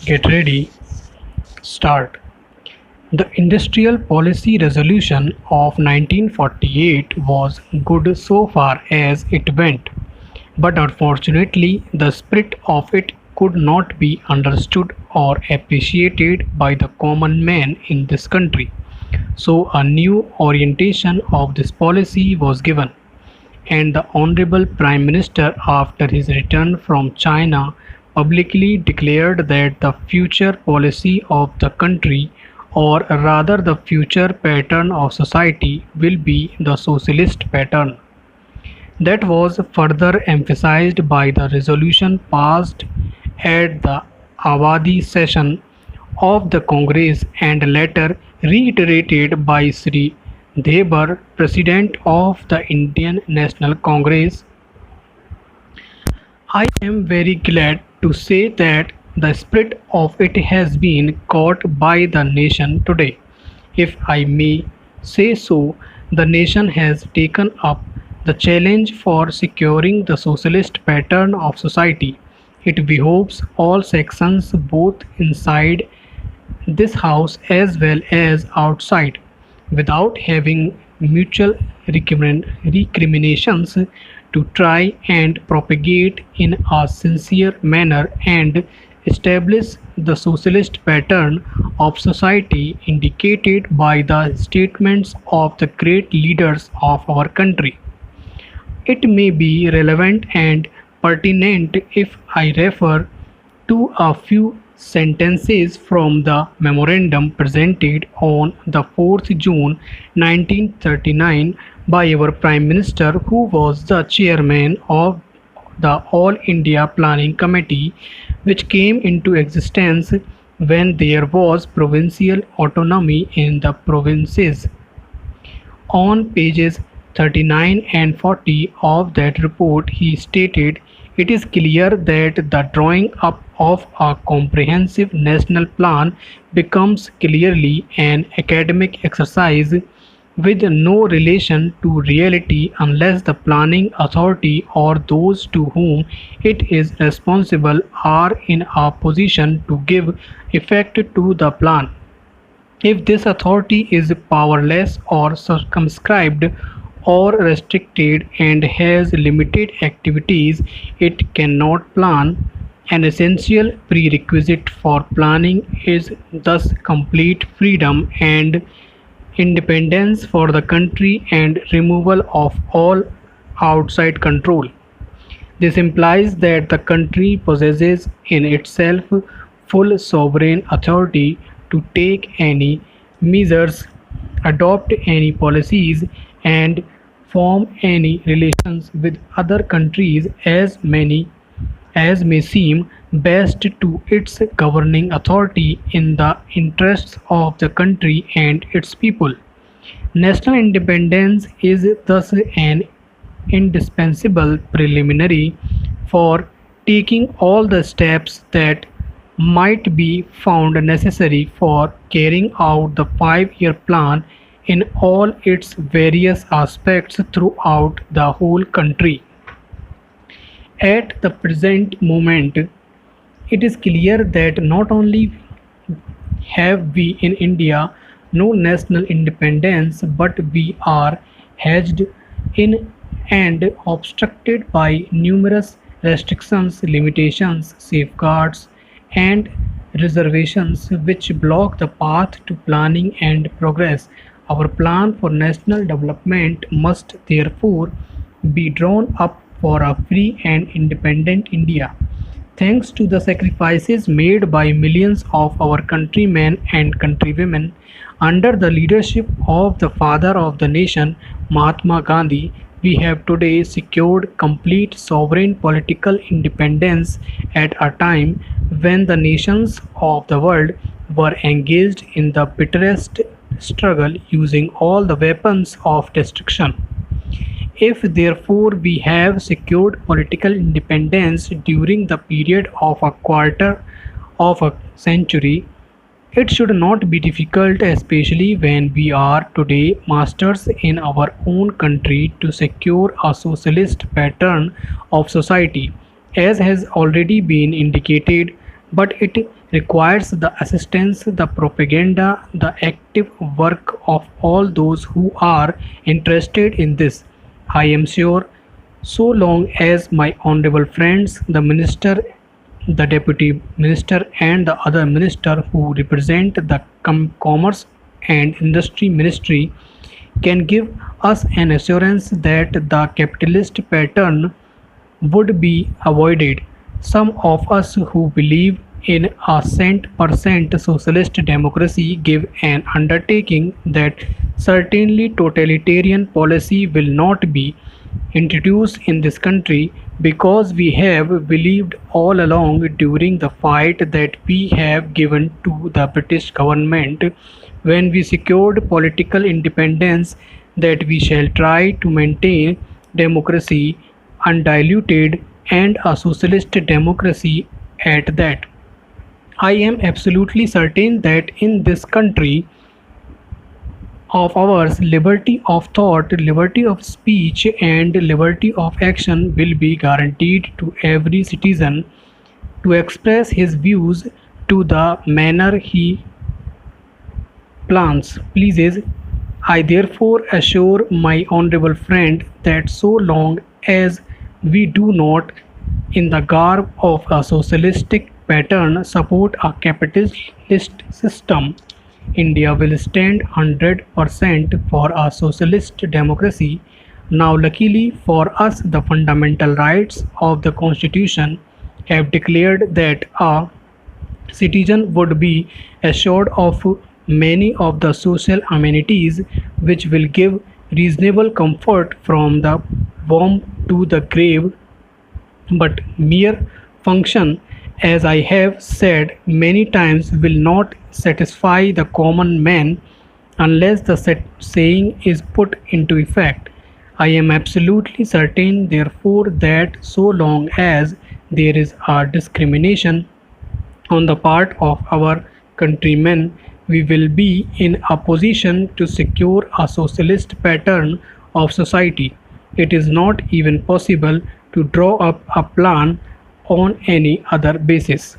Get ready, start. The Industrial Policy Resolution of 1948 was good so far as it went, but unfortunately, the spirit of it could not be understood or appreciated by the common man in this country. So, a new orientation of this policy was given, and the Honorable Prime Minister, after his return from China, publicly declared that the future policy of the country, or rather the future pattern of society, will be the socialist pattern. That was further emphasized by the resolution passed at the Awadi session of the Congress and later reiterated by Sri Debar, President of the Indian National Congress. I am very glad to say that the spirit of it has been caught by the nation today. If I may say so, the nation has taken up the challenge for securing the socialist pattern of society. It behoves all sections, both inside this house as well as outside, without having mutual recriminations, to try and propagate in a sincere manner and establish the socialist pattern of society indicated by the statements of the great leaders of our country. It may be relevant and pertinent if I refer to a few sentences from the memorandum presented on the 4th June 1939 by our Prime Minister, who was the chairman of the All India Planning Committee, which came into existence when there was provincial autonomy in the provinces. On pages 39 and 40 of that report, he stated, "It is clear that the drawing up of a comprehensive national plan becomes clearly an academic exercise with no relation to reality unless the planning authority or those to whom it is responsible are in a position to give effect to the plan. If this authority is powerless or circumscribed or restricted and has limited activities, it cannot plan. An essential prerequisite for planning is thus complete freedom and independence for the country and removal of all outside control. This implies that the country possesses in itself full sovereign authority to take any measures, adopt any policies, and form any relations with other countries as may seem best to its governing authority in the interests of the country and its people. National independence is thus an indispensable preliminary for taking all the steps that might be found necessary for carrying out the 5-year plan in all its various aspects throughout the whole country. At the present moment, it is clear that not only have we in India no national independence, but we are hedged in and obstructed by numerous restrictions, limitations, safeguards, and reservations which block the path to planning and progress. Our plan for national development must therefore be drawn up for a free and independent India. Thanks to the sacrifices made by millions of our countrymen and countrywomen under the leadership of the father of the nation, Mahatma Gandhi, we have today secured complete sovereign political independence at a time when the nations of the world were engaged in the bitterest struggle using all the weapons of destruction. If therefore we have secured political independence during the period of a quarter of a century, it should not be difficult, especially when we are today masters in our own country, to secure a socialist pattern of society. As has already been indicated, but it requires the assistance, the propaganda, the active work of all those who are interested in this. I am sure so long as my honorable friends, the minister, the deputy minister, and the other minister who represent the commerce and industry ministry can give us an assurance that the capitalist pattern would be avoided. Some of us who believe in a cent percent socialist democracy give an undertaking that certainly totalitarian policy will not be introduced in this country, because we have believed all along during the fight that we have given to the British government when we secured political independence, that we shall try to maintain democracy undiluted and a socialist democracy at that. I am absolutely certain that in this country of ours, liberty of thought, liberty of speech, and liberty of action will be guaranteed to every citizen to express his views to the manner he pleases. I therefore assure my honorable friend that so long as we do not, in the garb of a socialistic pattern, support a capitalist system, India will stand 100% for a socialist democracy. Now, luckily for us, the fundamental rights of the Constitution have declared that a citizen would be assured of many of the social amenities which will give reasonable comfort from the womb to the grave, but mere function, as I have said many times, will not satisfy the common man unless the saying is put into effect. I am absolutely certain, therefore, that so long as there is a discrimination on the part of our countrymen, we will be in a position to secure a socialist pattern of society. It is not even possible to draw up a plan on any other basis.